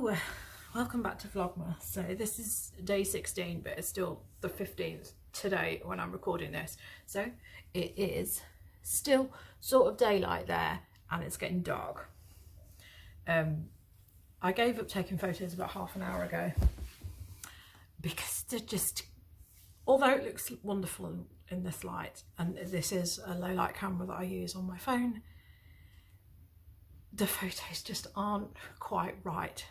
Hello, welcome back to Vlogmas. So this is day 16, but it's still the 15th today when I'm recording this. So it is still sort of daylight there and it's getting dark. I gave up taking photos about half an hour ago because they're just, although it looks wonderful in this light, and this is a low light camera that I use on my phone, the photos just aren't quite right.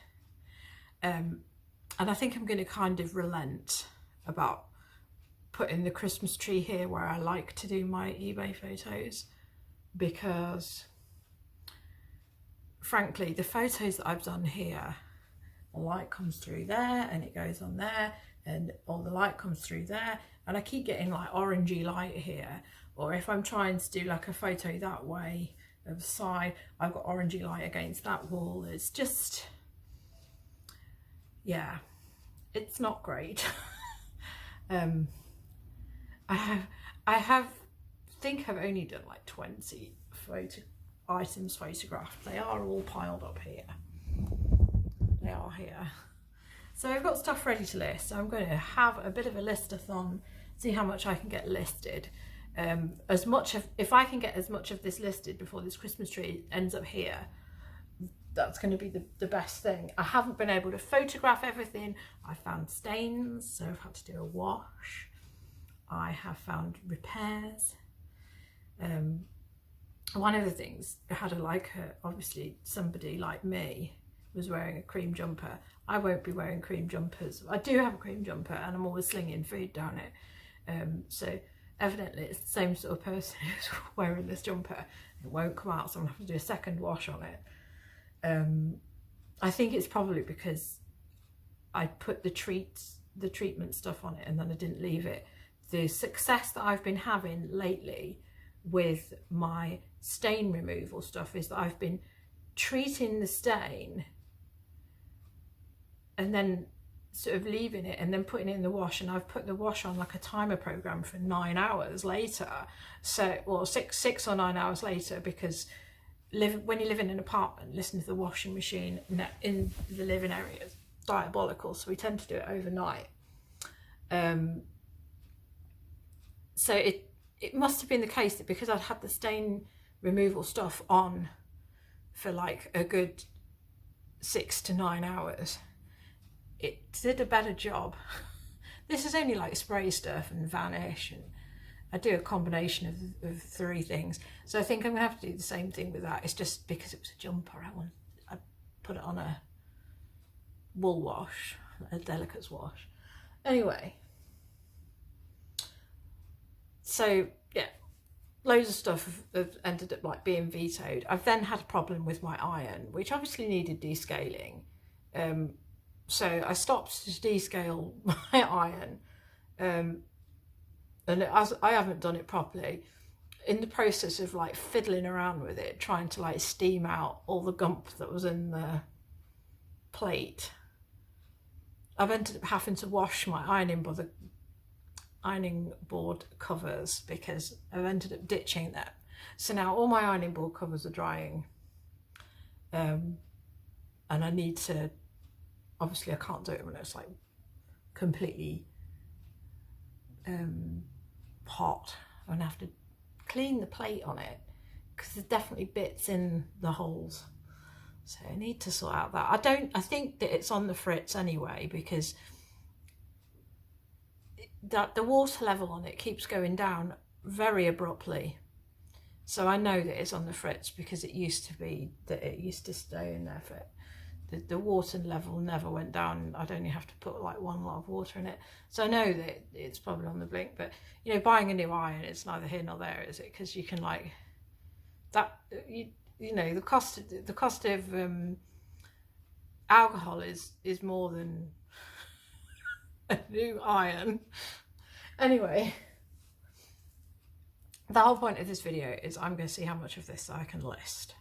And I think I'm going to kind of relent about putting the Christmas tree here where I like to do my eBay photos, because frankly the photos that I've done here, the light comes through there and it goes on there, and all the light comes through there, and I keep getting like orangey light here, or if I'm trying to do like a photo that way of the side, I've got orangey light against that wall. It's just, yeah, it's not great. I think I've only done like 20 items photographed. They are all piled up here. They are here. So I've got stuff ready to list. So I'm going to have a bit of a listathon, see how much I can get listed. If I can get as much of this listed before this Christmas tree ends up here, that's going to be the best thing. I haven't been able to photograph everything. I found stains, so I've had to do a wash. I have found repairs. One of the things I had obviously somebody like me was wearing a cream jumper. I won't be wearing cream jumpers. I do have a cream jumper and I'm always slinging food down it. So evidently it's the same sort of person who's wearing this jumper. It won't come out, so I'm going to have to do a second wash on it. I think it's probably because I put the treatment stuff on it and then I didn't leave it. The success that I've been having lately with my stain removal stuff is that I've been treating the stain and then sort of leaving it and then putting it in the wash, and I've put the wash on like a timer program for 9 hours later. So, well, six or 9 hours later, because when you live in an apartment, listening to the washing machine in the living area is diabolical, so we tend to do it overnight. So it must have been the case that because I'd had the stain removal stuff on for like a good 6 to 9 hours, it did a better job. This is only like spray stuff and vanish, and I do a combination of 3 things. So I think I'm gonna have to do the same thing with that. It's just because it was a jumper, I put it on a wool wash, a delicates wash. Anyway, so yeah, loads of stuff have ended up like being vetoed. I've then had a problem with my iron, which obviously needed descaling. So I stopped to descale my iron, and as I haven't done it properly, in the process of like fiddling around with it, trying to like steam out all the gump that was in the plate, I've ended up having to wash my ironing board covers because I've ended up ditching them. So now all my ironing board covers are drying, and I need to, obviously I can't do it when it's like completely hot. I'm gonna have to clean the plate on it because there's definitely bits in the holes, so I need to sort out that. I think that it's on the fritz anyway, because the water level on it keeps going down very abruptly, so I know that it's on the fritz because it used to be that it used to stay in there for the water level never went down. I'd only have to put like 1 lot of water in it, so I know that it's probably on the blink. But you know, buying a new iron, it's neither here nor there, is it? Because you can like that, you know, the cost of alcohol is more than a new iron. Anyway, the whole point of this video is I'm going to see how much of this I can list.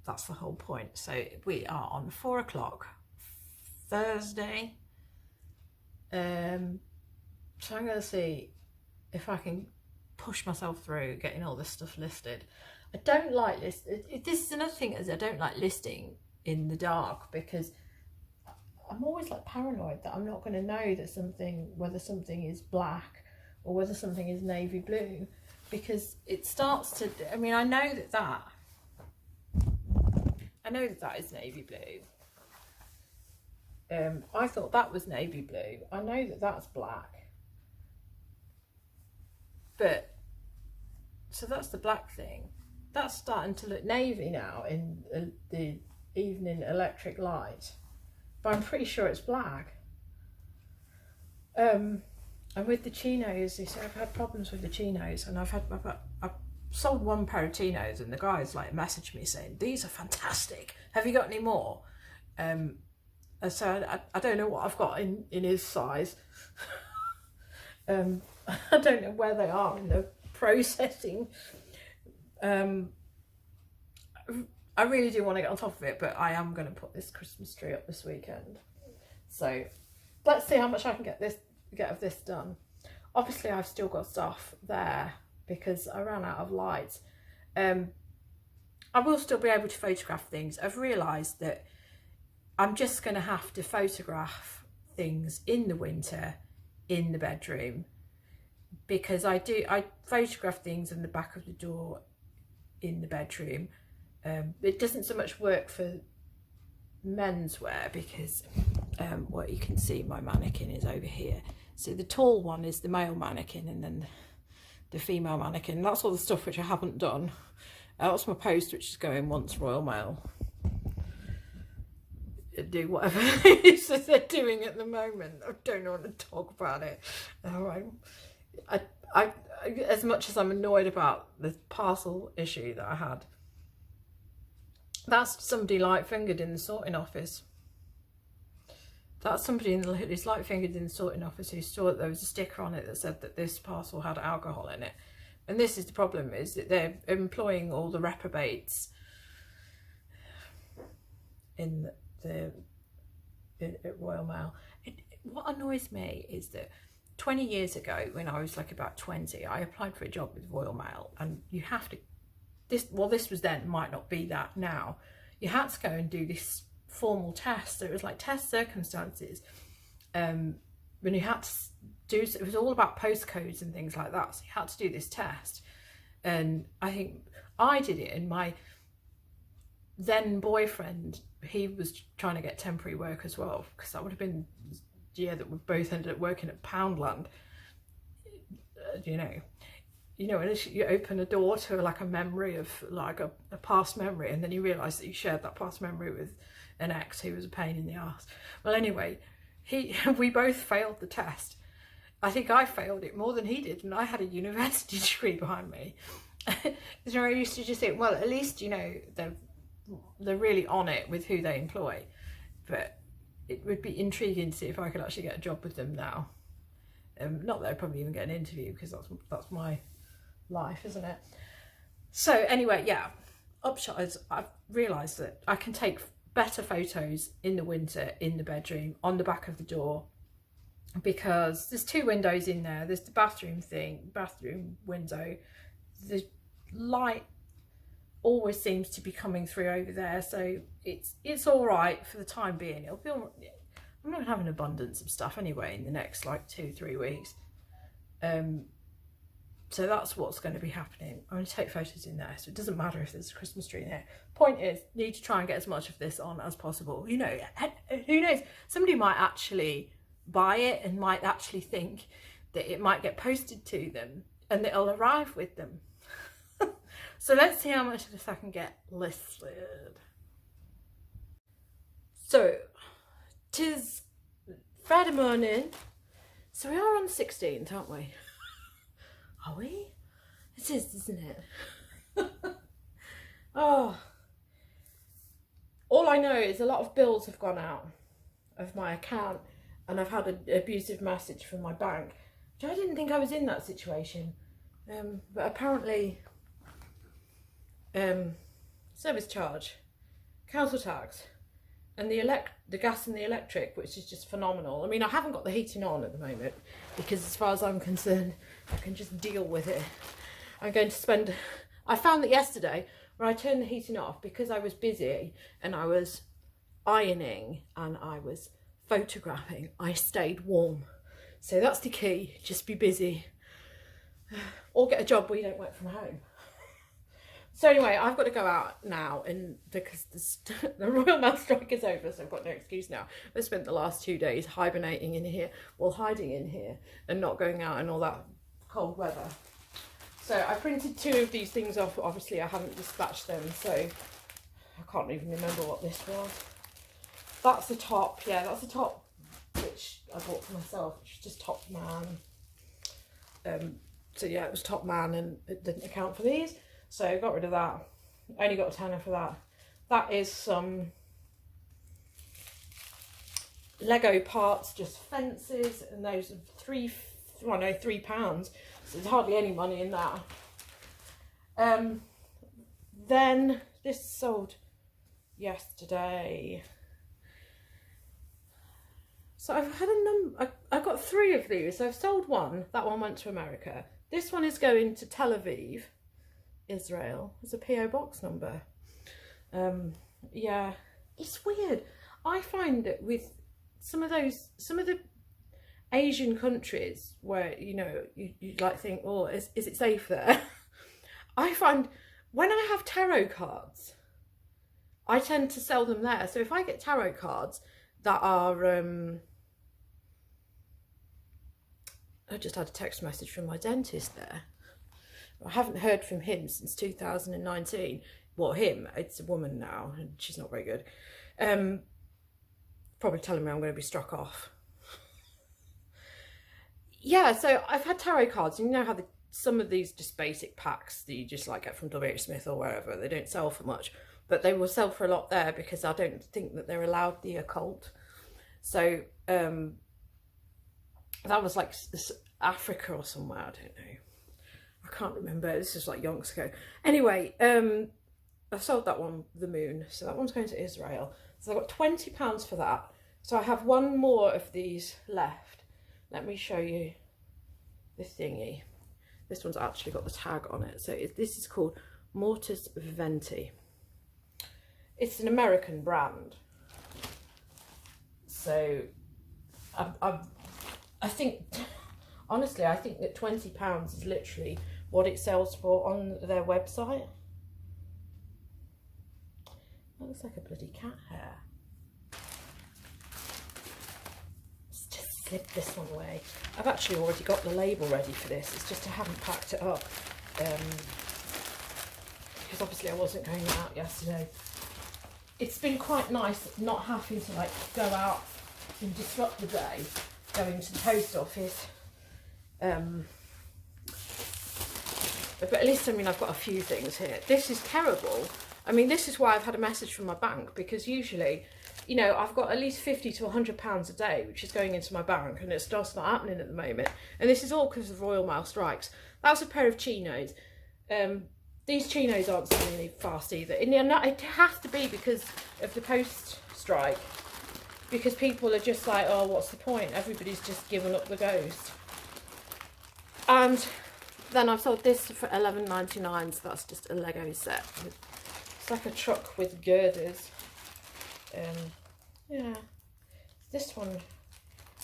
That's the whole point. So we are on 4 o'clock Thursday. So I'm going to see if I can push myself through getting all this stuff listed. I don't like this is another thing, is I don't like listing in the dark, because I'm always like paranoid that I'm not going to know that whether something is black or whether something is navy blue, because it starts to, I mean, I know that is navy blue. I thought that was navy blue. I know that that's black. But, so that's the black thing. That's starting to look navy now in the evening electric light. But I'm pretty sure it's black. And with the chinos, they say I've had problems with the chinos, and I've sold one pair of chinos, and the guy's like messaged me saying, these are fantastic. Have you got any more? And so I don't know what I've got in his size. I don't know where they are in the processing. I really do want to get on top of it, but I am going to put this Christmas tree up this weekend. So let's see how much I can get of this done. Obviously I've still got stuff there because I ran out of lights. I will still be able to photograph things. I've realised that I'm just going to have to photograph things in the winter in the bedroom, because I photograph things in the back of the door in the bedroom. It doesn't so much work for menswear because what you can see, my mannequin is over here. So the tall one is the male mannequin, and then the female mannequin. That's all the stuff which I haven't done. That's my post, which is going once Royal Mail. Do whatever it is that they're doing at the moment. I don't want to talk about it. All right. I as much as I'm annoyed about the parcel issue that I had, that's somebody light fingered in the sorting office. That's somebody who's light fingered in the sorting office who saw that there was a sticker on it that said that this parcel had alcohol in it. And this is the problem, is that they're employing all the reprobates in at Royal Mail. What annoys me is that 20 years ago, when I was like about 20, I applied for a job with Royal Mail, and you have to, this was then, might not be that now, you had to go and do this formal test. So it was like test circumstances, when you had to do, it was all about postcodes and things like that, so you had to do this test. And I think I did it, and my then boyfriend, he was trying to get temporary work as well, because that would have been the year that we both ended up working at Poundland. You know, when you open a door to like a memory of like a past memory, and then you realise that you shared that past memory with an ex who was a pain in the ass. Well, anyway, we both failed the test. I think I failed it more than he did, and I had a university degree behind me. So I used to just think, well, at least, you know, they're really on it with who they employ. But it would be intriguing to see if I could actually get a job with them now. Not that I'd probably even get an interview, because that's my life, isn't it? So anyway, yeah, upshot is I've realised that I can take better photos in the winter in the bedroom on the back of the door, because there's two windows in there. There's the bathroom window. The light always seems to be coming through over there, so it's all right for the time being. It'll be all, I'm not gonna have an abundance of stuff anyway in the next like 2-3 weeks. So that's what's going to be happening. I'm going to take photos in there, so it doesn't matter if there's a Christmas tree in there. Point is, need to try and get as much of this on as possible. You know, who knows? Somebody might actually buy it and might actually think that it might get posted to them and it'll arrive with them. So let's see how much of this I can get listed. So, 'tis Friday morning. So we are on the 16th, aren't we? Are we? It is, isn't it? Oh. All I know is a lot of bills have gone out of my account, and I've had an abusive message from my bank, which I didn't think I was in that situation. But apparently, service charge, council tax, and the gas and the electric, which is just phenomenal. I mean, I haven't got the heating on at the moment, because as far as I'm concerned, I can just deal with it. I'm going to spend, I found that yesterday when I turned the heating off, because I was busy and I was ironing and I was photographing, I stayed warm. So that's the key, just be busy. Or get a job where you don't work from home. So anyway, I've got to go out now, and because the Royal Mail strike is over, so I've got no excuse now. I spent the last 2 days hibernating in here, well, hiding in here, and not going out in all that cold weather. So I printed 2 of these things off. Obviously, I haven't dispatched them, so I can't even remember what this was. That's the top, yeah, that's the top, which I bought for myself, which is just Top Man. So yeah, it was Top Man, and it didn't account for these. So I got rid of that. I only got a tenner for that. That is some Lego parts, just fences, and those are £3. So there's hardly any money in that. Then this sold yesterday. So I've had a number. I got 3 of these. So I've sold one. That one went to America. This one is going to Tel Aviv, Israel. There's a PO box number. Yeah, it's weird. I find that with some of the Asian countries where, you know, you like think, oh, is it safe there? I find when I have tarot cards, I tend to sell them there. So if I get tarot cards that are, I just had a text message from my dentist there. I haven't heard from him since 2019. Well, him, it's a woman now, and she's not very good. Probably telling me I'm going to be struck off. Yeah, so I've had tarot cards, and you know how some of these just basic packs that you just like get from WH Smith or wherever, they don't sell for much, but they will sell for a lot there because I don't think that they're allowed the occult. So that was like Africa or somewhere, I don't know. I can't remember. This is like yonks ago. Anyway, I sold that one, the moon. So that one's going to Israel. So I got £20 for that. So I have one more of these left. Let me show you the thingy. This one's actually got the tag on it. So this is called Mortis Venti. It's an American brand. So I think, honestly, I think that £20 is literally what it sells for on their website. That looks like a bloody cat hair. Let's just slip this one away. I've actually already got the label ready for this. It's just I haven't packed it up. Because obviously I wasn't going out yesterday. It's been quite nice not having to like go out and disrupt the day going to the post office. But at least, I mean, I've got a few things here. This is terrible. I mean, this is why I've had a message from my bank, because usually, you know, I've got at least £50 to £100 a day, which is going into my bank, and it's just not happening at the moment. And this is all because of Royal Mail strikes. That was a pair of chinos. These chinos aren't selling any fast either. And it has to be because of the post strike, because people are just like, oh, what's the point? Everybody's just given up the ghost. And then I've sold this for £11.99, so that's just a Lego set. It's like a truck with girders. Yeah, this one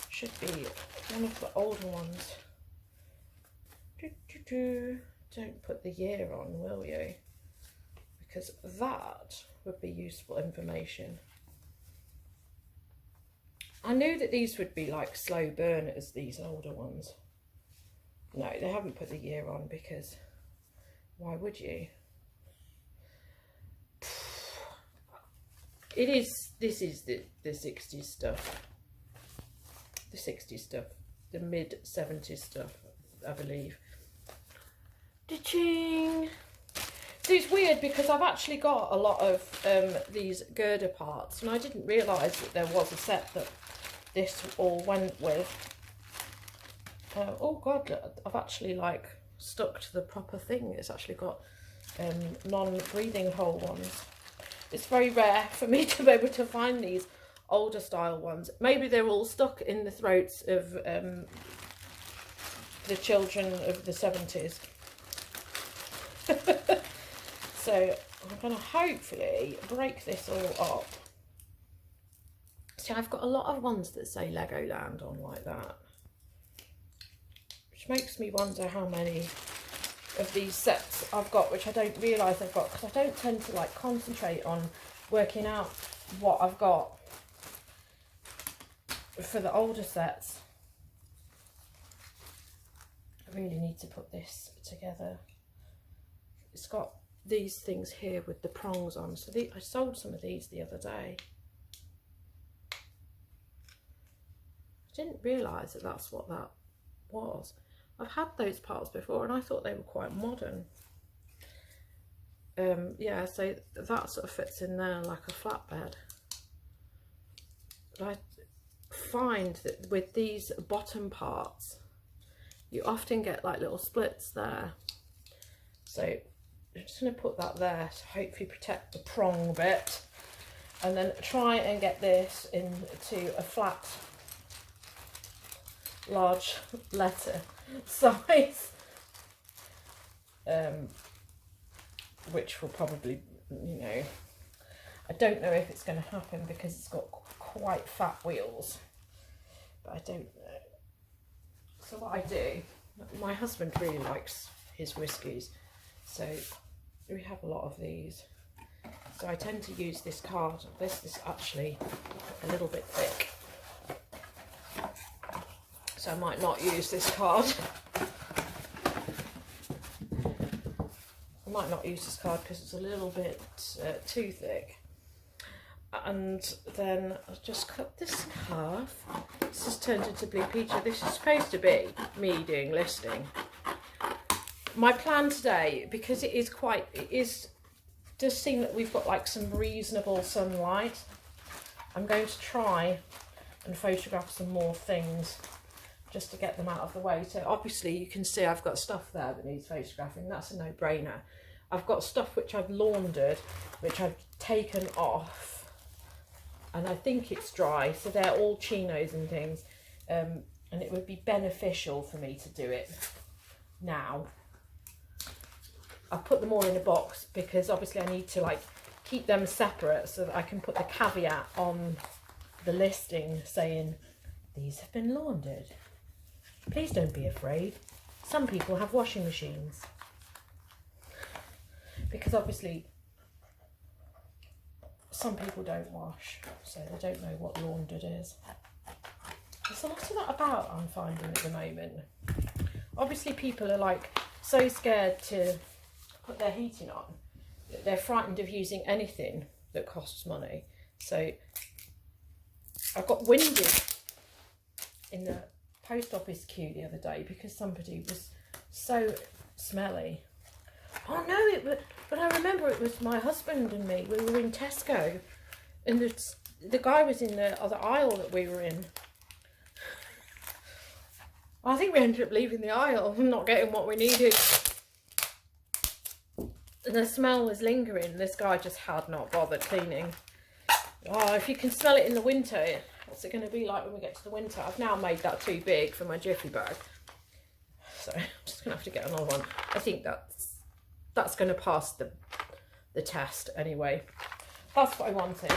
should be one of the older ones. Don't put the year on, will you? Because that would be useful information. I knew that these would be like slow burners, these older ones. No, they haven't put the year on because why would you? This is the 60s stuff. The 60s stuff. The mid 70s stuff, I believe. Ching. So it's weird because I've actually got a lot of these girder parts, and I didn't realise that there was a set that this all went with. Oh god, look, I've actually like stuck to the proper thing. It's actually got non-breathing hole ones. It's very rare for me to be able to find these older style ones. Maybe they're all stuck in the throats of the children of the 70s. So I'm going to hopefully break this all up See, I've got a lot of ones that say Legoland on like that, which makes me wonder how many of these sets I've got, which I don't realise I've got, because I don't tend to like concentrate on working out what I've got for the older sets. I really need to put this together. It's got these things here with the prongs on, so I sold some of these the other day. I didn't realise that that's what that was. I've had those parts before and I thought they were quite modern. Yeah, so that sort of fits in there like a flatbed. But I find that with these bottom parts, you often get like little splits there. So I'm just going to put that there to hopefully protect the prong bit, and then try and get this into a flat, large letter size, which will probably, you know, I don't know if it's going to happen because it's got quite fat wheels, but I don't know. So what I do, my husband really likes his whiskies, so we have a lot of these. So I tend to use this card. This is actually a little bit thick, so I might not use this card. I might not use this card because it's a little bit too thick. And then I'll just cut this scarf. This has turned into Blue Peter. This is supposed to be me doing listing. My plan today, because does seem that we've got like some reasonable sunlight, I'm going to try and photograph some more things just to get them out of the way. So obviously you can see I've got stuff there that needs photographing. That's a no-brainer. I've got stuff which I've laundered, which I've taken off, and I think it's dry, so they're all chinos and things, and it would be beneficial for me to do it now. I've put them all in a box because obviously I need to like keep them separate so that I can put the caveat on the listing saying these have been laundered. Please don't be afraid. Some people have washing machines, because obviously some people don't wash, so they don't know what laundered is. There's a lot of that about, I'm finding at the moment. Obviously people are like so scared to put their heating on that they're frightened of using anything that costs money. So I got winded in the post office queue the other day because somebody was so smelly. Oh no, but I remember it was my husband and me. We were in Tesco, and the guy was in the other aisle that we were in. I think we ended up leaving the aisle and not getting what we needed. And the smell was lingering. This guy just had not bothered cleaning. Oh, if you can smell it in the winter, what's it going to be like when we get to the winter? I've now made that too big for my jiffy bag, so I'm just going to have to get another one. I think that's going to pass the test anyway. That's what I wanted.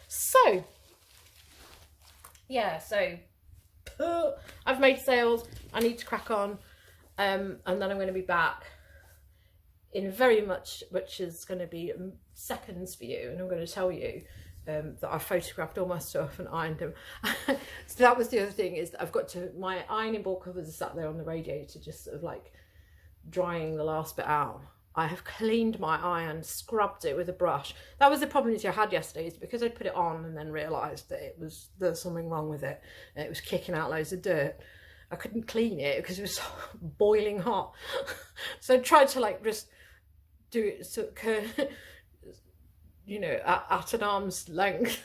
So yeah, so I've made sales. I need to crack on, and then I'm going to be back in very much, which is going to be seconds for you, and I'm going to tell you that I photographed all my stuff and ironed them. So that was the other thing, is that I've got to, my ironing board covers are sat there on the radiator, just sort of like drying the last bit out. I have cleaned my iron, scrubbed it with a brush. That was the problem that I had yesterday, is because I put it on and then realised that there's something wrong with it, and it was kicking out loads of dirt. I couldn't clean it because it was boiling hot. So I tried to like just do it so, you know, at an arm's length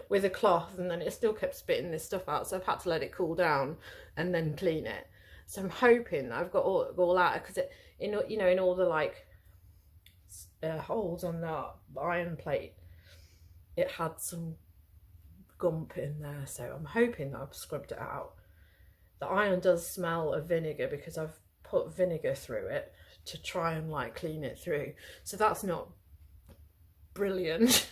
with a cloth, and then it still kept spitting this stuff out. So I've had to let it cool down and then clean it. So I'm hoping I've got all out, because it, you know, in all the like holes on the iron plate, it had some gump in there. So I'm hoping that I've scrubbed it out. The iron does smell of vinegar because I've put vinegar through it to try and like clean it through. So that's not brilliant.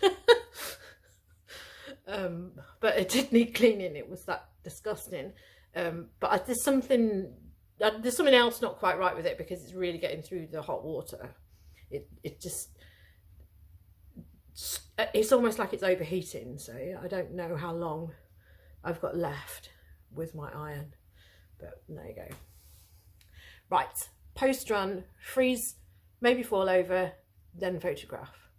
But it did need cleaning. It was that disgusting. But there's something else not quite right with it, because it's really getting through the hot water. It's almost like it's overheating, so I don't know how long I've got left with my iron, but there you go. Right, post run, freeze, maybe fall over, then photograph.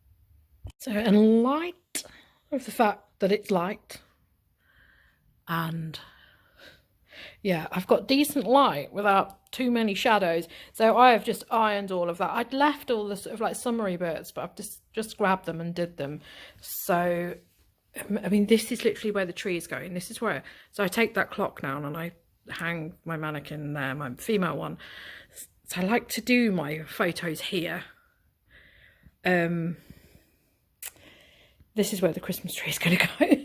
So in light of the fact that it's light, and yeah, I've got decent light without too many shadows, so I have just ironed all of that. I'd left all the sort of like summery bits, but I've just grabbed them and did them. So I mean, this is literally where the tree is going. This is where, so I take that clock down and I hang my mannequin there, my female one. So I like to do my photos here. This is where the Christmas tree is going to go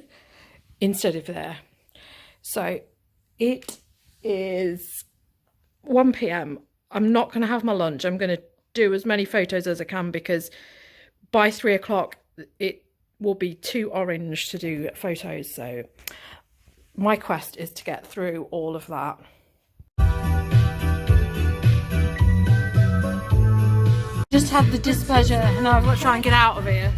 instead of there. So it is 1 p.m. I'm not going to have my lunch. I'm going to do as many photos as I can, because by 3 o'clock it will be too orange to do photos. So my quest is to get through all of that. Just had the displeasure and now I've got to try and get out of here.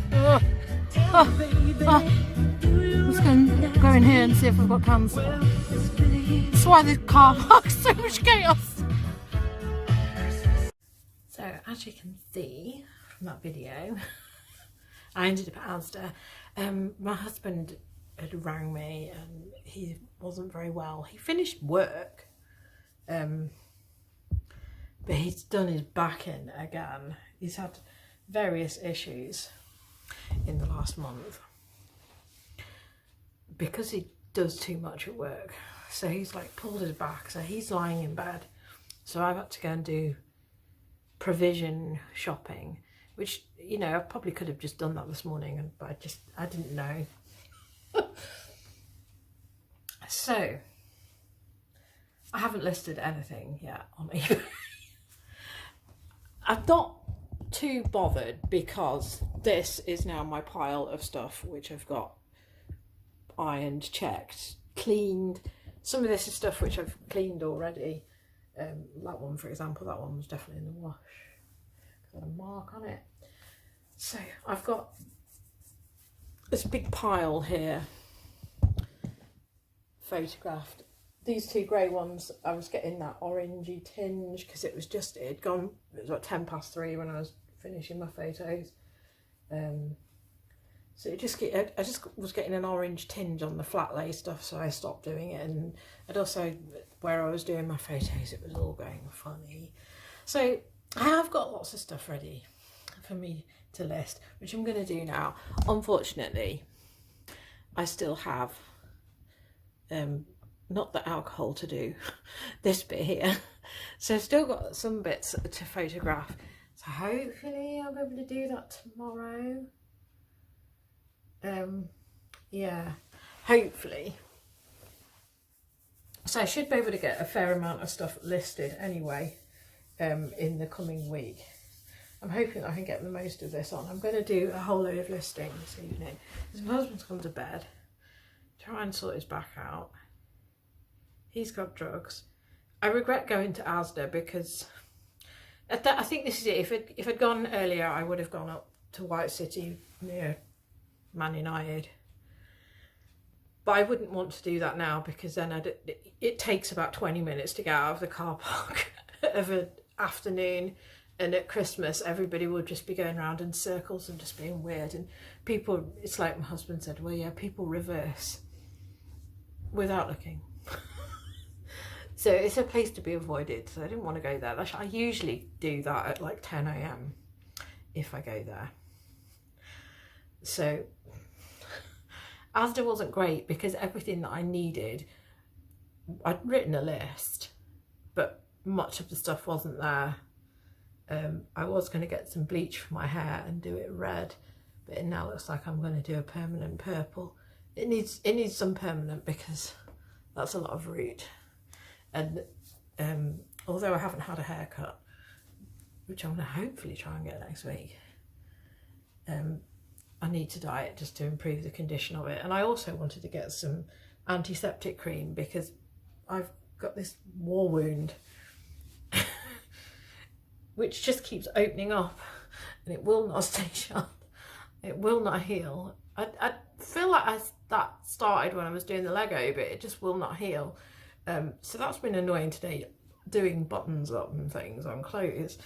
Let's go in here and see if I've got cancer. That's why the car park's so much chaos. So as you can see from that video, I ended up at Asda. My husband had rang me and he wasn't very well. He finished work, but he's done his back in again. He's had various issues in the last month because he does too much at work. So he's like pulled his back, so he's lying in bed. So I've had to go and do provision shopping, which, you know, I probably could have just done that this morning, but I didn't know. So I haven't listed anything yet on eBay. I'm not too bothered because this is now my pile of stuff which I've got ironed, checked, cleaned. Some of this is stuff which I've cleaned already. That one, for example, that one was definitely in the wash. Got a mark on it. So I've got this big pile here, photographed. These two grey ones, I was getting that orangey tinge because it was like 3:10 when I was finishing my photos. So I just was getting an orange tinge on the flat lay stuff, so I stopped doing it. And also where I was doing my photos, it was all going funny. So I have got lots of stuff ready for me to list, which I'm going to do now. Unfortunately, I still have not the alcohol to do this bit here, so I've still got some bits to photograph. So hopefully I'll be able to do that tomorrow. Yeah, hopefully. So I should be able to get a fair amount of stuff listed anyway in the coming week. I'm hoping I can get the most of this on. I'm going to do a whole load of listing this evening because my husband's gone to bed, try and sort his back out. He's got drugs. I regret going to Asda because I think this is it. If I'd gone earlier, I would have gone up to White City near Man United. But I wouldn't want to do that now because then it takes about 20 minutes to get out of the car park of an afternoon. And at Christmas, everybody will just be going around in circles and just being weird. And people, it's like my husband said, well, yeah, people reverse without looking. So it's a place to be avoided. So I didn't want to go there. I usually do that at like 10 AM if I go there. So Asda wasn't great because everything that I needed, I'd written a list, but much of the stuff wasn't there. I was going to get some bleach for my hair and do it red, but it now looks like I'm going to do a permanent purple. It needs some permanent because that's a lot of root. And although I haven't had a haircut, which I'm going to hopefully try and get next week, I need to dye it just to improve the condition of it. And I also wanted to get some antiseptic cream because I've got this war wound which just keeps opening up and it will not stay shut. It will not heal. I feel like that started when I was doing the Lego, but it just will not heal. So that's been annoying today, doing buttons up and things on clothes.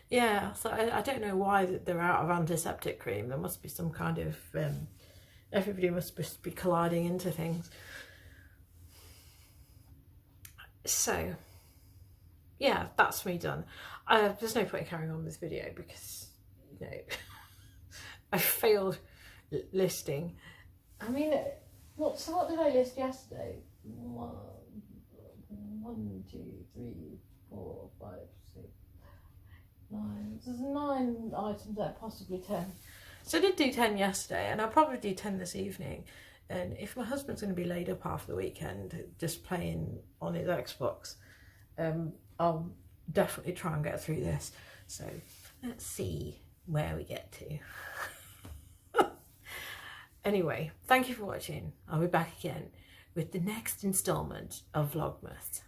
Yeah, so I don't know why they're out of antiseptic cream. There must be some kind of, everybody must be colliding into things. So, yeah, that's me done. There's no point in carrying on this video because, you know, I failed listing. I mean, what did I list yesterday? 1, 2, 3, 4, 5, 6, 9. There's 9 items there, possibly 10. So I did do 10 yesterday, and I'll probably do 10 this evening. And if my husband's going to be laid up half the weekend just playing on his Xbox, I'll definitely try and get through this. So let's see where we get to. Anyway, thank you for watching. I'll be back again with the next installment of Vlogmas.